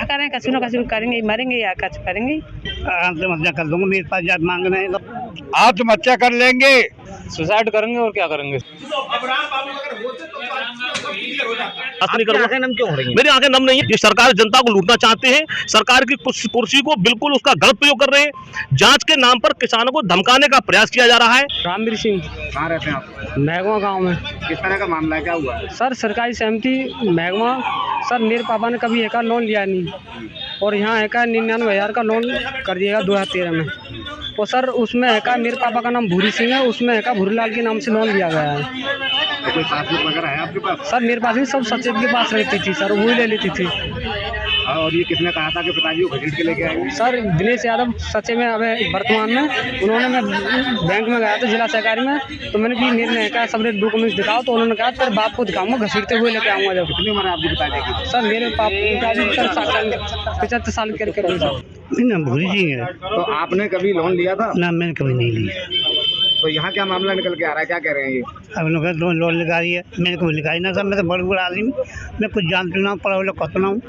क्या करें, कछु न कछु करेंगे, मरेंगे या कुछ करेंगे। आत्महत्या कर दूंगा, मेरे पास जात मांग रहे हैं तो आत्महत्या कर लेंगे, सुसाइड करेंगे और क्या करेंगे। आंखें नम क्यों हो रही हैं? मेरी आंखें नम नहीं है। ये सरकार जनता को लूटना चाहते हैं, सरकार की कुर्सी को बिल्कुल उसका गलत प्रयोग कर रहे हैं। जांच के नाम पर किसानों को धमकाने का प्रयास किया जा रहा है। रामवीर सिंह, कहाँ रहते हैं आप? महगवा गांव में। किस तरह का मामला है, क्या हुआ? सर सरकारी सहमति महगवा। सर मेरे पापा ने कभी एका लोन लिया नहीं और यहाँ एका 99,000 का लोन कर दिएगा 2013 में। और सर उसमें एका मेरे पापा का नाम भूरी सिंह है, उसमें एका भूरीलाल के नाम से लोन लिया गया है। तो कोई पासबुक वगैरह है आपके पास? सर मेरे पास भी सब सचेत के पास रहती थी सर, वही ले लेती थी। और ये किसने कहा था कि पिताजी को घसीट के लेके आएंगे? सर दिनेश यादव सचे में अभी वर्तमान में उन्होंने, मैं बैंक में गया था जिला सहकारी में, तो मैंने भी मेरे कहा सब डॉक्यूमेंट्स दिखाओ, तो उन्होंने कहा तेरे बाप को दिखाऊंगा, घसीटते हुए लेके आऊँगा। जब कितनी उम्र है आपके पिताजी की? सर मेरे पिताजी 75 साल करके ना भूरी सिंह है। तो आपने कभी लोन लिया था? ना, मैंने कभी नहीं लिया। तो यहाँ क्या मामला निकल के आ रहा है, क्या कह रहे हैं ये? अब लोग लोन लगा रही है, मैंने कभी लिखाई ना सर, मैं तो बड़े बड़ा आदमी, मैं कुछ जानती ना, पढ़ा हुआ कत ना हूँ,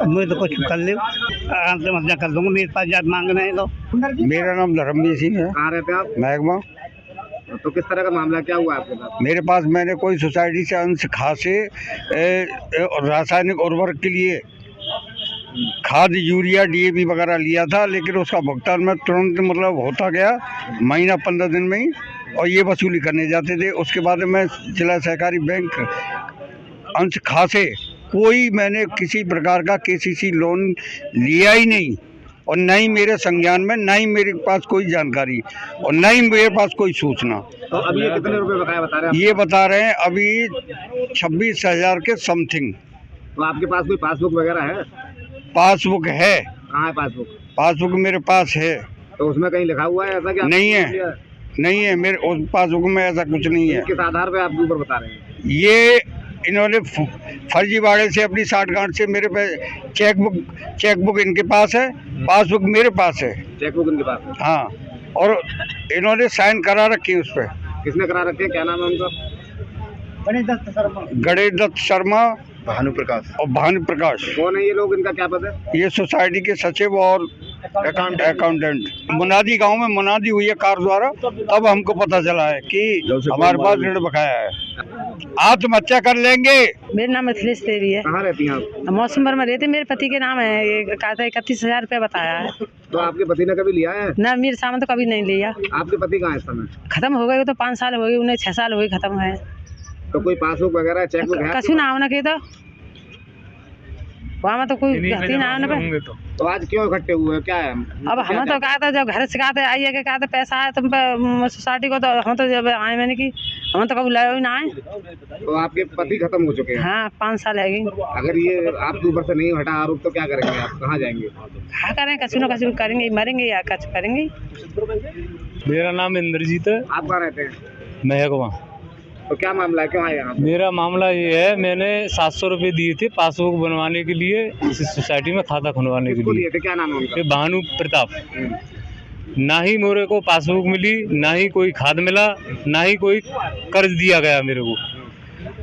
मैं तो कुछ कर ले आत्महत्या कर दूंगा, मेरे पास जात मांग रहे हैं तो। मेरा नाम धर्मवीर सिंह है। कहाँ रहते हैं आप? महकमा। तो किस तरह का मामला, क्या हुआ आपके साथ? मेरे पास मैंने कोई सोसाइटी से अंश खासे रासायनिक उर्वरक के लिए खाद, यूरिया, DAP वगैरह लिया था, लेकिन उसका भुगतान में तुरंत मतलब होता गया, महीना 15 दिन में ही, और ये वसूली करने जाते थे। उसके बाद मैं जिला सहकारी बैंक अंश खासे कोई मैंने किसी प्रकार का KCC लोन लिया ही नहीं, और न ही मेरे संज्ञान में, न ही मेरे पास कोई जानकारी, और न ही मेरे पास कोई सूचना। तो अभी ये कितने रुपए बकाया बता रहे हैं? ये बता रहे हैं अभी 26,000 के समथिंग। तो आपके पास कोई पासबुक वगैरह है? पासबुक है। कहाँ है पासबुक? पासबुक मेरे पास है। तो उसमें कहीं लिखा हुआ है ऐसा कि नहीं है, नहीं है, मेरे उस पासबुक में ऐसा कुछ नहीं है। किस आधार पे आपके ऊपर बता रहे हैं? ये इन्होंने फर्जीवाड़े से अपनी साठगांठ से मेरे पे चेकबुक इनके पास है, पासबुक मेरे पास है। चेकबुक इनके पास है? हाँ, और इन्होंने साइन करा रखी है उस पर। किसने करा रखी है, क्या नाम है उनका? गणेश दत्त शर्मा, भानु प्रकाश और भानु प्रकाश। कौन है ये लोग, इनका क्या पद है? ये सोसाइटी के सचिव और अकाउंटेंट। मुनादी गांव में मुनादी हुई है कार द्वारा, तब हमको पता चला है कि हमारे पास ऋण बकाया है। आत्महत्या कर लेंगे। मेरा नाम मिथिलेश देवी है। कहाँ रहती हैं आप? मौसम में रहते, मेरे पति के नाम है, कहा था 31,000 रुपया बताया है। तो आपके पति ने कभी लिया है? ना, मेरे सामने तो कभी नहीं लिया। आपके पति कहाँ है इस समय? खत्म हो गए, तो 5 साल हो गए उन्हें, 6 साल हो गए खत्म है। तो कोई पासबुक वगैरह, चेकबुक है? कछु नाम ना कहता वहाँ में तो कोई गलती ना आने पे। तो आज क्यों इकट्ठे हुए हैं, क्या है? अब हमें तो कहा था, जब घर से कहा था आइए के, कहा था पैसा है तुम पे सोसाइटी को, तो हम तो जब आए मैंने की, हम तो कभी लाए ही ना आए। तो आपके पति खत्म हो चुके हैं? हाँ, 5 साल है। अगर ये आपके ऊपर से नहीं हटा आरोप तो क्या करेंगे आप, कहाँ जाएंगे? क्या करें, कछु न कछु करेंगे, मरेंगे या कुछ करेंगे। मेरा नाम इंद्रजीत है। आप कहाँ रहते हैं? महकमा। तो क्या मामला है, क्यों आए यहाँ? मेरा मामला ये है, मैंने 700 रुपये दिए थे पासबुक बनवाने के लिए, इस सोसाइटी में खाता खुलवाने के लिए। थे, क्या नाम है उनका? ये भानु प्रताप। ना ही मेरे को पासबुक मिली, ना ही कोई खाद मिला, ना ही कोई कर्ज दिया गया मेरे को।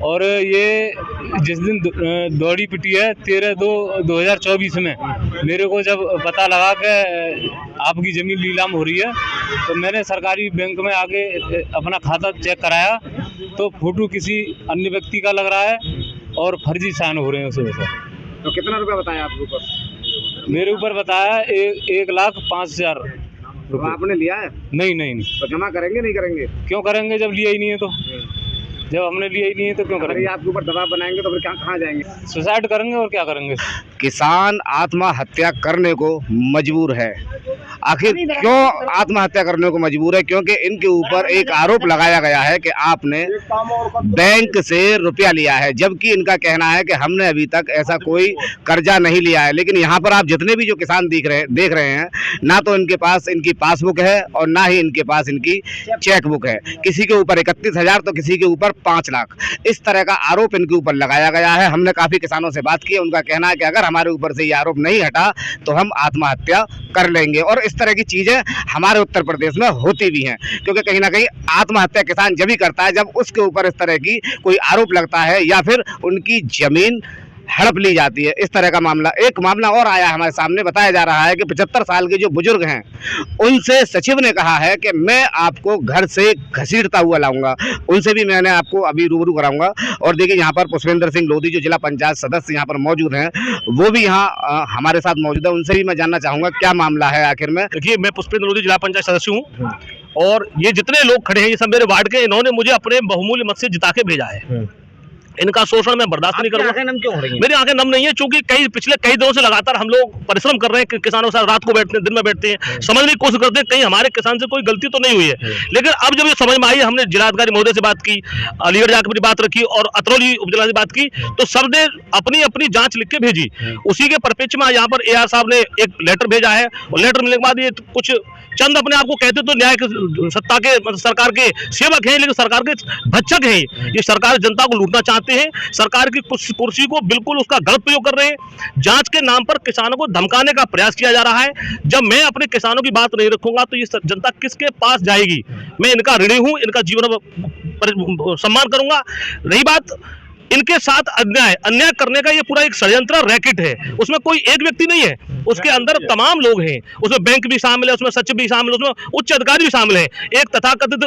और ये जिस दिन दौड़ी पिटी है 13/2/2024 में, मेरे को जब पता लगा कि आपकी ज़मीन नीलाम हो रही है, तो मैंने सरकारी बैंक में आके अपना खाता चेक कराया, तो फोटो किसी अन्य व्यक्ति का लग रहा है और फर्जी साइन हो रहे हैं उस वजह से। तो कितना रुपया बताया आपके ऊपर? मेरे ऊपर बताया 1,05,000 तो आपने लिया है? नहीं। तो जमा करेंगे, नहीं करेंगे? क्यों करेंगे, जब लिया ही नहीं है तो? जब हमने लिया ही नहीं है तो क्यों करेंगे? आपके ऊपर दबाव बनाएंगे तो फिर कहाँ जाएंगे? सुसाइड करेंगे और क्या करेंगे। किसान आत्महत्या करने को मजबूर है। आखिर क्यों आत्महत्या करने को मजबूर है? क्योंकि इनके ऊपर एक आरोप लगाया गया है कि आपने बैंक से रुपया लिया है, जबकि इनका कहना है कि हमने अभी तक ऐसा कोई कर्जा नहीं लिया है। लेकिन यहाँ पर आप जितने भी जो किसान देख रहे हैं, ना तो इनके पास इनकी पासबुक है और ना ही इनके पास इनकी चेकबुक है। किसी के ऊपर 31,000 तो किसी के ऊपर 5 लाख, इस तरह का आरोप इनके ऊपर लगाया गया है। हमने काफ़ी किसानों से बात की, उनका कहना है कि अगर हमारे ऊपर से ये आरोप नहीं हटा तो हम आत्महत्या कर लेंगे। और इस तरह की चीज़ें हमारे उत्तर प्रदेश में होती भी हैं, क्योंकि कहीं ना कहीं आत्महत्या किसान जब ही करता है जब उसके ऊपर इस तरह की कोई आरोप लगता है या फिर उनकी ज़मीन हड़प ली जाती है। इस तरह का मामला, एक मामला और आया हमारे सामने, बताया जा रहा है कि 75 साल के जो बुजुर्ग हैं उनसे सचिव ने कहा है कि मैं आपको घर से घसीटता हुआ लाऊंगा। उनसे भी मैंने आपको अभी रूबरू कराऊंगा। और देखिए यहाँ पर पुष्पेंद्र सिंह लोधी जो जिला पंचायत सदस्य यहाँ पर मौजूद हैं, वो भी यहाँ हमारे साथ मौजूद है। उनसे भी मैं जानना चाहूँगा क्या मामला है आखिर में। देखिए, मैं पुष्पेंद्र लोधी जिला पंचायत सदस्य हूँ और ये जितने लोग खड़े हैं ये सब मेरे वार्ड के, इन्होंने मुझे अपने बहुमूल्य मत से जिता के भेजा है। इनका शोषण मैं बर्दाश्त नहीं करूंगा। आंखें नम क्यों हो रही हैं? मेरी आंखें नम नहीं है, क्योंकि पिछले कई दिनों से लगातार हम लोग परिश्रम कर रहे हैं, किसानों के साथ रात को बैठते हैं, दिन में बैठते हैं, समझने की कोशिश करते हैं कहीं हमारे किसान से कोई गलती तो नहीं हुई है। लेकिन अब जब ये समझ में आई, हमने जिलाधिकारी महोदय से बात की, अलीगढ़ जाकर अपनी बात रखी और अतरौली उपजिला से बात की, तो सबने अपनी अपनी जांच लिख के भेजी। उसी के परिप्रेक्ष्य में यहाँ पर AR साहब ने एक लेटर भेजा है और लेटर मिलने के बाद ये कुछ चंद अपने आप को कहते तो न्याय सत्ता के, सरकार के सेवक हैं, लेकिन सरकार के भक्षक हैं। ये सरकार जनता को लूटना चाहते हैं, सरकार की कुर्सी को बिल्कुल उसका गलत प्रयोग कर रहे हैं। जांच के नाम पर किसानों को धमकाने का प्रयास किया जा रहा है। जब मैं अपने किसानों की बात नहीं रखूंगा तो ये जनता किसके पास जाएगी? मैं इनका ऋणी हूं, इनका जीवन सम्मान करूंगा। रही बात इनके साथ अन्याय करने का, ये पूरा एक षड्यंत्र रैकेट है। उसमें कोई एक व्यक्ति नहीं है, उसके अंदर तमाम लोग हैं। उसमें बैंक भी शामिल है, उसमें सचिव भी शामिल है, उसमें उच्च अधिकारी भी शामिल है। एक तथाकथित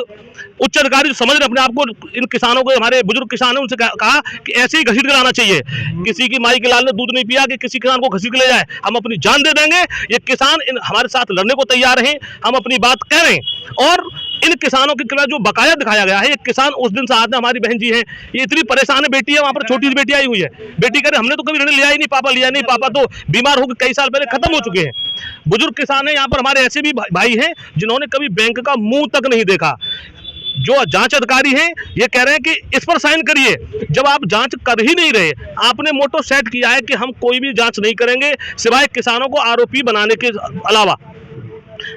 उच्च अधिकारी समझ रहे अपने आप को, इन किसानों को, हमारे बुजुर्ग किसान है, उनसे कहा कि ऐसे ही घसीट के लाना चाहिए। किसी की माई के लाल ने दूध नहीं पिया कि किसी किसान को घसीट के ले जाए। हम अपनी जान दे देंगे। ये किसान हमारे साथ लड़ने को तैयार हैं, हम अपनी बात कह रहे हैं। और इन किसानों के खिलाफ जो बकाया दिखाया गया है, ये किसान उस दिन से आते, हमारी बहन जी हैं, ये इतनी परेशान है, बेटी है वहां पर, छोटी सी बेटी आई हुई है। बेटी कह रहे हमने तो कभी ऋण लिया ही नहीं, पापा लिया नहीं, पापा तो बीमार होकर कई साल पहले खत्म हो चुके हैं। बुजुर्ग किसान है यहाँ पर, हमारे ऐसे भी भाई हैं जिन्होंने कभी बैंक का मुंह तक नहीं देखा। जो जांच अधिकारी हैं ये कह रहे हैं कि इस पर साइन करिए, जब आप जांच कर ही नहीं रहे। आपने मोटो सेट किया है कि हम कोई भी जांच नहीं करेंगे सिवाय किसानों को आरोपी बनाने के अलावा।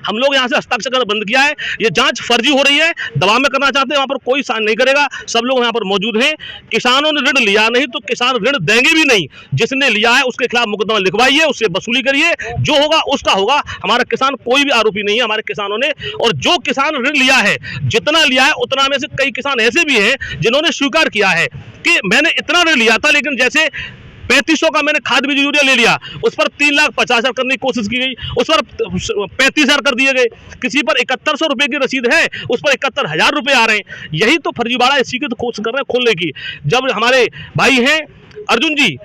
हम लोग यहाँ से हस्ताक्षर करना बंद किया है। ये जांच फर्जी हो रही है, दबाव में करना चाहते हैं, वहाँ पर कोई साइन नहीं करेगा। सब लोग यहाँ पर मौजूद हैं। किसानों ने ऋण लिया नहीं तो किसान ऋण देंगे भी नहीं। जिसने लिया है उसके खिलाफ मुकदमा लिखवाइए, उससे वसूली करिए, जो होगा उसका होगा। हमारा किसान कोई भी आरोपी नहीं है, हमारे किसानों ने। और जो किसान ऋण लिया है, जितना लिया है उतना में से कई किसान ऐसे भी हैं जिन्होंने स्वीकार किया है कि मैंने इतना ऋण लिया था, लेकिन जैसे 3500 का मैंने खाद बीज यूरिया ले लिया, उस पर 3,50,000 करने की कोशिश की गई, उस पर 35,000 कर दिए गए। किसी पर 7100 रुपए की रसीद है, उस पर 71,000 रुपए आ रहे हैं। यही तो फर्जीवाड़ा, इसी की तो कोशिश कर रहे हैं खोलने की। जब हमारे भाई हैं अर्जुन जी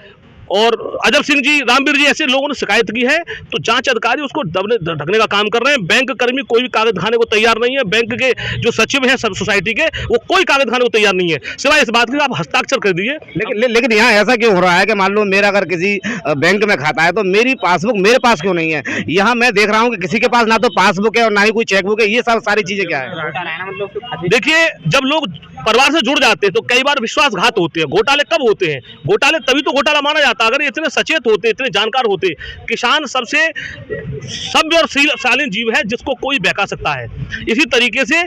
और अजब सिंह जी, रामवीर जी, ऐसे लोगों ने शिकायत की है, तो जांच अधिकारी उसको ढकने का काम कर रहे हैं। बैंक कर्मी कोई भी कागज दिखाने को तैयार नहीं है। बैंक के जो सचिव हैं सब सोसाइटी के, वो कोई कागज दिखाने को तैयार नहीं है, सिवाय इस बात के आप हस्ताक्षर कर दीजिए। लेकिन यहाँ ऐसा क्यों हो रहा है कि मान लो मेरा अगर किसी बैंक में खाता है तो मेरी पासबुक मेरे पास क्यों नहीं है? यहाँ मैं देख रहा हूँ कि किसी के पास ना तो पासबुक है और ना ही कोई चेकबुक है। ये सब सारी चीजें क्या है? देखिए, जब लोग परिवार से जुड़ जाते हैं तो कई बार विश्वासघात होते हैं। घोटाले कब होते हैं? घोटाले तभी तो घोटाला माना जाता है अगर इतने सचेत होते, इतने जानकार होते। किसान सबसे सभ्य और शालीन जीव है जिसको कोई बहका सकता है। इसी तरीके से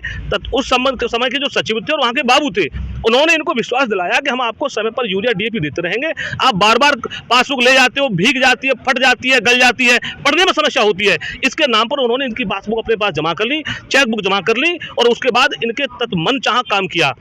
उस समय के जो सचिव थे और वहाँ के बाबू थे, उन्होंने इनको विश्वास दिलाया कि हम आपको समय पर यूरिया DAP देते रहेंगे। आप बार बार पासबुक ले जाते हो, भीग जाती है, फट जाती है, गल जाती है, पढ़ने में समस्या होती है। इसके नाम पर उन्होंने इनकी पासबुक अपने पास जमा कर ली, चेकबुक जमा कर ली और उसके बाद इनके तत् मन चाह काम किया।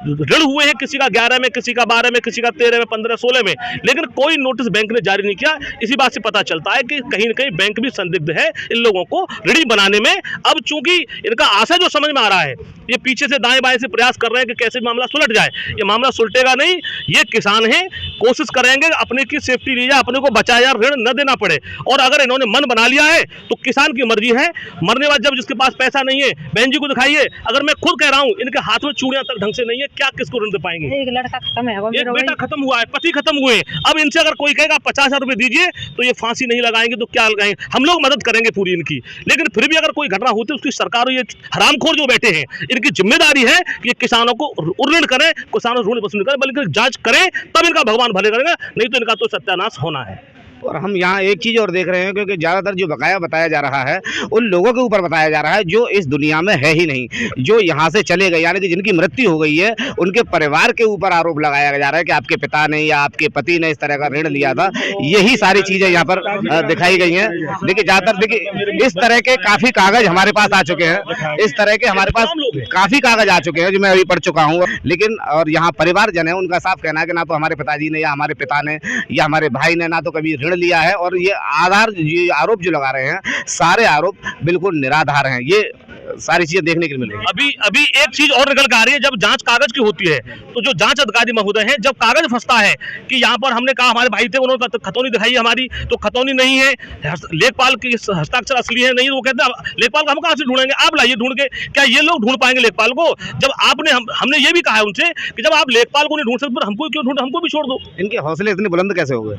ऋण हुए हैं किसी का 11 में, किसी का 12 में, किसी का 13 में, 15, 16 में, लेकिन कोई नोटिस बैंक ने जारी नहीं किया। इसी बात से पता चलता है कि कहीं न कहीं बैंक भी संदिग्ध है इन लोगों को ऋणी बनाने में। अब चूंकि इनका आशा जो समझ में आ रहा है, ये पीछे से दाएं बाएं से प्रयास कर रहे हैं कि कैसे मामला सुलट जाए। ये मामला सुलटेगा नहीं। ये किसान हैं, कोशिश करेंगे अपने की सेफ्टी ली जाए, अपने को बचाया, ऋण न देना पड़े। और अगर इन्होंने मन बना लिया है तो किसान की मर्जी है। मरने बाद जब जिसके पास पैसा नहीं है, बहन जी को दिखाइए। अगर मैं खुद कह रहा हूँ इनके हाथ में चूड़ियां तक ढंग से नहीं है, क्या किसको ऋण दे पाएंगे? एक लड़का खत्म है, एक बेटा खत्म हुआ है, पति खत्म हुए। अब इनसे अगर कोई कहेगा 50,000 रुपए दीजिए तो ये फांसी नहीं लगाएंगे तो क्या लगाएंगे? हम लोग मदद करेंगे पूरी इनकी, लेकिन फिर भी अगर कोई घटना होती है उसकी सरकार, ये हरामखोर जो बैठे हैं, इनकी जिम्मेदारी है कि किसानों को ऋण करें, किसानों ऋण वसूल करें, बल्कि जांच करें, तब इनका भगवान भले करेगा, नहीं तो इनका तो सत्यानाश होना है। और हम यहाँ एक चीज़ और देख रहे हैं, क्योंकि ज़्यादातर जो बकाया बताया जा रहा है उन लोगों के ऊपर बताया जा रहा है जो इस दुनिया में है ही नहीं, जो यहाँ से चले गए, यानी कि जिनकी मृत्यु हो गई है, उनके परिवार के ऊपर आरोप लगाया जा रहा है कि आपके पिता ने या आपके पति ने इस तरह का ऋण लिया था। यही सारी चीज़ें यहाँ पर दिखाई गई हैं। देखिए ज़्यादातर देखिए इस तरह के काफ़ी कागज़ हमारे पास आ चुके हैं, इस तरह के हमारे पास काफ़ी कागज़ आ चुके हैं जो मैं अभी पढ़ चुका हूँ। लेकिन और यहाँ परिवारजन है, उनका साफ कहना है कि ना तो हमारे पिताजी ने या हमारे पिता ने या हमारे भाई ने ना तो कभी ऋण लिया है, और ये आरोप जो लगा रहे हैं सारे आरोप बिल्कुल निराधार हैं। ये सारी चीजें देखने के लिए मिल रही है। अभी एक चीज और निकल के आ रही है, जब जांच कागज की होती है तो जो जांच अधिकारी महोदय हैं, जब कागज फंसता है कि यहाँ पर हमने कहा हमारे भाई थे, उन्होंने खतौनी दिखाई हमारी, तो खतौनी नहीं है, लेखपाल की हस्ताक्षर असली है नहीं, वो कहते हैं लेखपाल को हम कहाँ से ढूंढेंगे, आप लाइए ढूंढ के। क्या ये लोग ढूंढ पाएंगे लेखपाल को? जब आपने हमने ये भी कहा है उनसे कि जब आप लेखपाल को नहीं ढूंढ सकते हमको क्यों ढूंढ, हमको भी छोड़ दो। इनके हौसले इतने बुलंद कैसे हो गए?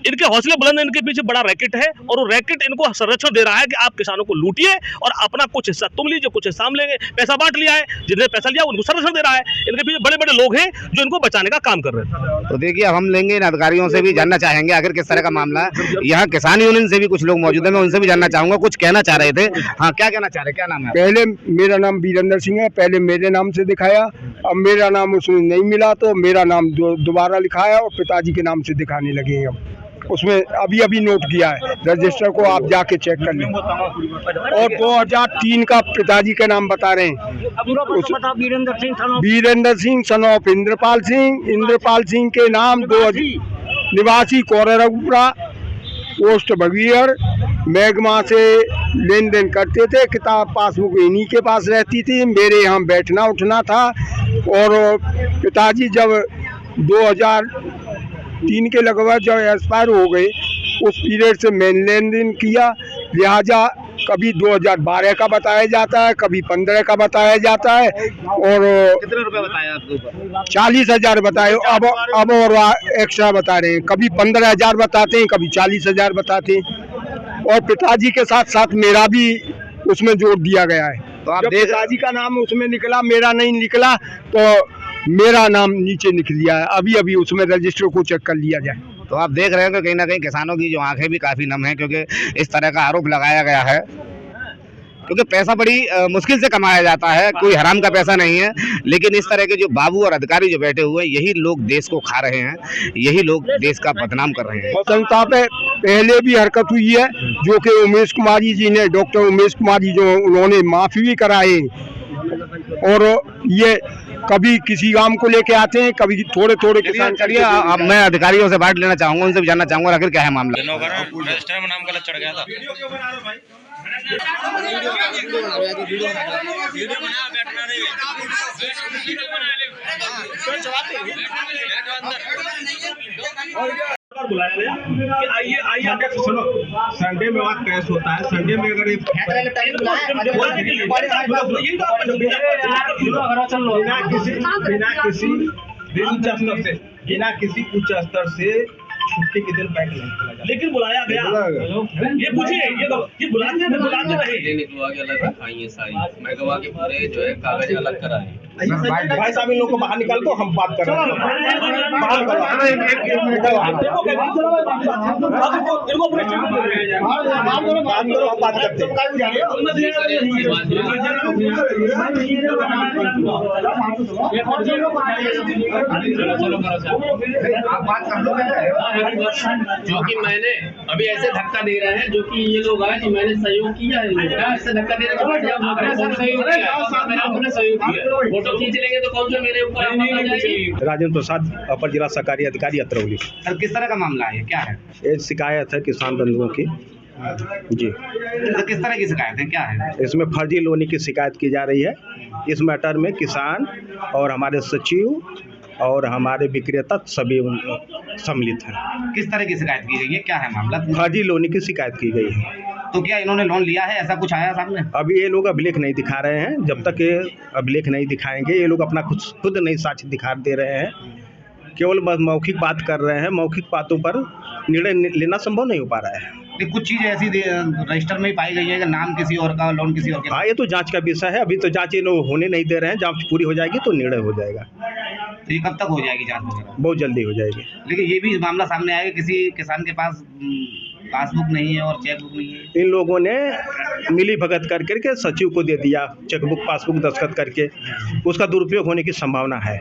इनके हौसले बुलंद, इनके पीछे बड़ा रैकेट है, और वो रैकेट इनको संरक्षण दे रहा है कि आप किसानों को लूटिए और अपना कुछ हिस्सा तुम लीजिए, कुछ हिस्सा हम लेंगे। पैसा बांट लिया है, जिन्हें पैसा लिया उनको संरक्षण दे रहा है। इनके पीछे बड़े बड़े लोग हैं जो इनको बचाने का काम कर रहे हैं। तो देखिए अब हम लेंगे इन अधिकारियों से भी जानना चाहेंगे आखिर किस तरह का मामला है। यहाँ किसान यूनियन से भी कुछ लोग मौजूद है, मैं उनसे भी जानना चाहूंगा, कुछ कहना चाह रहे थे। हाँ, क्या कहना चाह रहे, क्या नाम है? पहले मेरा नाम वीरेंद्र सिंह है, पहले मेरे नाम से दिखाया, अब मेरा नाम उसमें नहीं मिला तो मेरा नाम दोबारा लिखाया और पिताजी के नाम से दिखाने लगे। अब उसमें अभी नोट किया है, रजिस्टर को आप जाके चेक कर लें। और 2003 का पिताजी का नाम बता रहे हैं, वीरेंद्र सिंह सन ऑफ इंद्रपाल सिंह के नाम 2000 निवासी कोररपुरा पोस्ट बगीर मैगमा से लेन देन करते थे। किताब पासबुक इन्हीं के पास रहती थी, मेरे यहाँ बैठना उठना था। और पिताजी जब 2003 के लगभग जब एक्सपायर हो गए, उस पीरियड से मैंने लेन देन किया, लिहाजा कभी 2012 का बताया जाता है, कभी 15 का बताया जाता है। और कितने रुपए बताया आपके ऊपर? 40,000 बताए, अब और एक्स्ट्रा बता रहे हैं, कभी 15,000 बताते हैं, कभी 40,000 बताते हैं। और पिताजी के साथ साथ मेरा भी उसमें जोड़ दिया गया है। तो आप पिताजी का नाम उसमें निकला, मेरा नहीं निकला, तो मेरा नाम नीचे निकल लिया है। अभी उसमें रजिस्टर को चेक कर लिया जाए। तो आप देख रहे हैं कि कहीं ना कहीं किसानों की जो आंखें भी काफ़ी नम हैं, क्योंकि इस तरह का आरोप लगाया गया है। क्योंकि पैसा बड़ी मुश्किल से कमाया जाता है, कोई हराम का पैसा नहीं है, लेकिन इस तरह के जो बाबू और अधिकारी जो बैठे हुए हैं, यही लोग देश को खा रहे हैं, यही लोग देश का बदनाम कर रहे हैं। जनता पे पहले भी हरकत हुई है, जो कि उमेश कुमार जी ने, डॉक्टर उमेश कुमार जी, जो उन्होंने माफ़ी भी कराए। और ये कभी किसी काम को लेके आते हैं, कभी थोड़े किसान। चलिए अब मैं अधिकारियों से बात लेना चाहूँगा, उनसे भी जानना चाहूँगा आखिर क्या है मामला। रजिस्टर में नाम गलत चढ़ गया था। बुलाया गया कि आइए अध्यक्ष सुनो, संडे में वहाँ कैश होता है, संडे में अगर बिना किसी उच्च स्तर से छुट्टी के दिन बैंक नहीं खोला जाता, लेकिन बुलाया गया। ये पूछिए, ये बुलाते रहे मैं गवा के पूरे जो है कागज अलग कराए। भाई साहब इन लोगों को बाहर निकाल दो, हम बात कर रहे हैं। बात करते जो कि मैंने अभी ऐसे धक्का दे रहे हैं, जो कि ये लोग आए तो मैंने सहयोग किया है, ऐसे धक्का दे रहे हैं, फोटो खींच लेंगे तो कौन सा मेरे ऊपर। राजेंद्र प्रसाद, अपर जिला सरकारी अधिकारी अतरौली। सर किस तरह का मामला है, क्या है? ये शिकायत है किसान बंधुओं की जी। तो किस तरह की शिकायत है, क्या है? इसमें फर्जी लोनी की शिकायत की जा रही है। इस मैटर में किसान और हमारे सचिव और हमारे विक्रेता सभी सम्मिलित हैं। किस तरह की शिकायत की गई है, क्या है मामला? फर्जी लोनी की शिकायत की गई है। तो क्या इन्होंने लोन लिया है, ऐसा कुछ आया सामने? अभी ये लोग अभिलेख नहीं दिखा रहे हैं, जब तक ये अभिलेख नहीं दिखाएंगे, ये लोग अपना खुद नहीं साक्ष्य दिखा दे रहे हैं, केवल मौखिक बात कर रहे हैं। मौखिक बातों पर निर्णय लेना संभव नहीं हो पा रहा है। कुछ चीज़ ऐसी रजिस्टर में पाई गई है कि नाम किसी और का, लोन किसी और का। हाँ, ये तो जांच का विषय है, अभी तो जांच ये लोग होने नहीं दे रहे हैं। जांच पूरी हो जाएगी तो निर्णय हो जाएगा। तो ये कब तक हो जाएगी जांच वगैरह? बहुत जल्दी हो जाएगी। लेकिन ये भी मामला सामने आया कि किसी किसान के पास पासबुक नहीं है और चेकबुक नहीं है। इन लोगों ने मिली भगत कर करके सचिव को दे दिया चेकबुक पासबुक दस्तखत करके, उसका दुरुपयोग होने की संभावना है।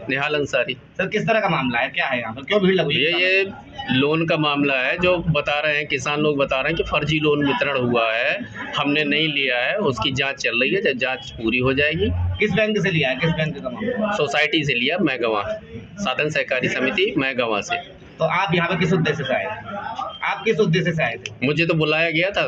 निहाल अंसारी। सर किस तरह का मामला है, क्या है यहाँ पर, क्यों भीड़ लगी? ये लोन का मामला है जो बता रहे हैं, किसान लोग बता रहे हैं कि फर्जी लोन वितरण हुआ है, हमने नहीं लिया है, उसकी जांच चल रही है, जब जांच पूरी हो जाएगी। किस बैंक से लिया है, किस बैंक का मामला? सोसाइटी से लिया, मैगवा साधन सहकारी समिति मैगवा से। तो आप यहाँ पे किस उद्देश्य से आए थे? आप किस उद्देश्य से आए थे? मुझे तो बुलाया गया था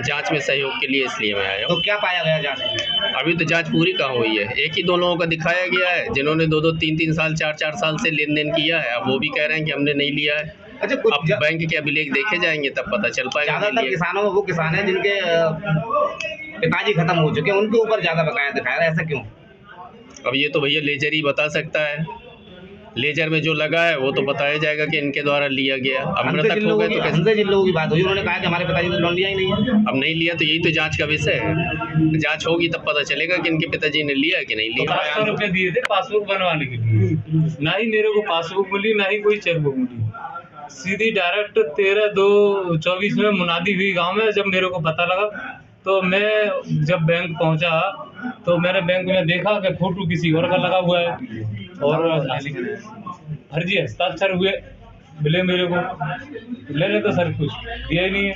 जांच में सहयोग के लिए, इसलिए मैं आया हूँ। तो क्या पाया गया जांच में? अभी तो जांच पूरी कहाँ हुई है, एक ही दो लोगों का दिखाया गया है जिन्होंने 2-2, 3-3 साल, 4-4 साल से लेन देन किया है। अब वो भी कह रहे हैं कि हमने नहीं लिया है। अच्छा, कुछ अब बैंक के अभिलेख देखे जाएंगे तब पता चल पाएगा। ज्यादातर किसानों में वो किसान है जिनके पिताजी खत्म हो चुके हैं, उनके ऊपर ज्यादा बकाया दिखाया रहा है, ऐसा क्यों? अब ये तो भैया लेजर ही बता सकता है, लेजर में जो लगा है वो तो बताया जाएगा कि इनके द्वारा लिया गया। अब मृतक हो गए तो कैसे? हमसे जिन लोगों की बात हुई उन्होंने कहा कि हमारे पिताजी ने लोन लिया ही नहीं है। अब नहीं लिया तो यही तो जांच का विषय है, जांच होगी तब पता चलेगा कि इनके पिताजी ने लिया है कि नहीं लिया। 500 रुपये दिए थे पासबुक बनवाने के लिए, ना ही मेरे को पासबुक मिली, ना ही कोई चेकबुक मिली। सीधी डायरेक्ट 13/2/24 में मुनादी हुई गाँव में। जब मेरे को पता लगा तो मैं जब बैंक पहुंचा तो मैंने बैंक में देखा कि फोटो किसी और का लगा हुआ है और फर्जी हस्ताक्षर हुए मिले मेरे को। मैंने तो सर कुछ दिया ही नहीं है।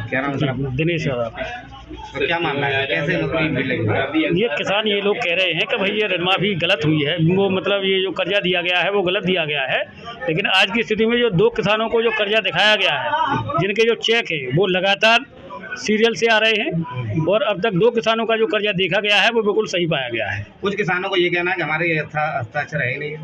क्या नाम सर? दिनेश है। तो क्या मामला है, कैसे मतलब भीड़ लगी? ये किसान ये लोग कह रहे हैं कि भाई ये ऋण माफी गलत हुई है, वो मतलब ये जो कर्जा दिया गया है वो गलत दिया गया है। लेकिन आज की स्थिति में जो 2 किसानों को जो कर्जा दिखाया गया है, जिनके जो चेक है वो लगातार सीरियल से आ रहे हैं और अब तक 2 किसानों का जो कर्जा देखा गया है वो बिल्कुल सही पाया गया है। कुछ किसानों को ये कहना है कि हमारे हस्ताक्षर है ही नहीं है।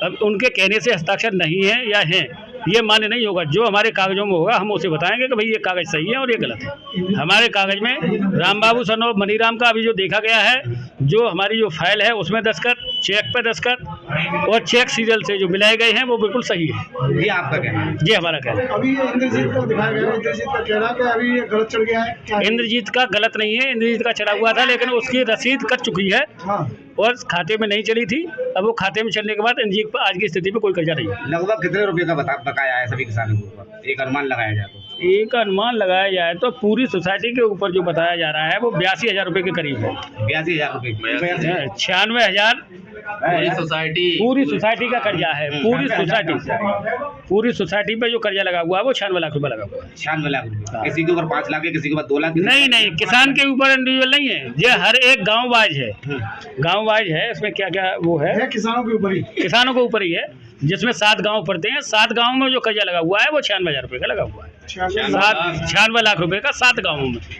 अब उनके कहने से हस्ताक्षर नहीं है या हैं ये मान्य नहीं होगा। जो हमारे कागजों में होगा हम उसे बताएंगे कि भाई ये कागज सही है और ये गलत है। हमारे कागज में रामबाबू सन और मनीराम का अभी जो देखा गया है, जो हमारी जो फाइल है उसमें दस्तखत, चेक पे दस्तखत और चेक सीरियल से जो मिलाए गए हैं वो बिल्कुल सही है। ये आपका कहना है? ये हमारा कहना है। अभी इंद्रजीत को दिखाया गया, इंद्रजीत का कहना है कि अभी ये गलत चढ़ गया है। इंद्रजीत का गलत नहीं है, इंद्रजीत का चढ़ा हुआ था लेकिन उसकी रसीद कट चुकी है और खाते में नहीं चली थी। अब वो खाते में चलने के बाद इंद्रजीत पर आज की स्थिति में कोई कर्जा नहीं है। लगभग कितने रुपए का बकाया है सभी किसानों के ऊपर, एक अनुमान लगाया जाए तो? एक अनुमान लगाया जाए तो पूरी सोसाइटी के ऊपर जो बताया जा रहा है वो 82,000 रुपये के करीब है। 82,000 रुपये? 96,000 पूरी सोसाइटी का कर्जा है। पूरी सोसाइटी पे जो कर्जा लगा हुआ है वो 96 लाख रुपए लगा हुआ है। 96 लाख रुपए? किसी के ऊपर 5 लाख है, किसी के ऊपर 2 लाख? नहीं, किसान के ऊपर इंडिविजुअल नहीं है, ये हर एक गाँव वाइज है। गाँव वाइज है, इसमें क्या क्या वो है, किसानों के ऊपर ही, किसानों के ऊपर ही है, जिसमें 7 गांव पड़ते हैं। 7 गांव में जो कर्जा लगा हुआ है वो 96,000 रुपये का लगा हुआ है। 96 लाख रुपए का 7 गाँवों में।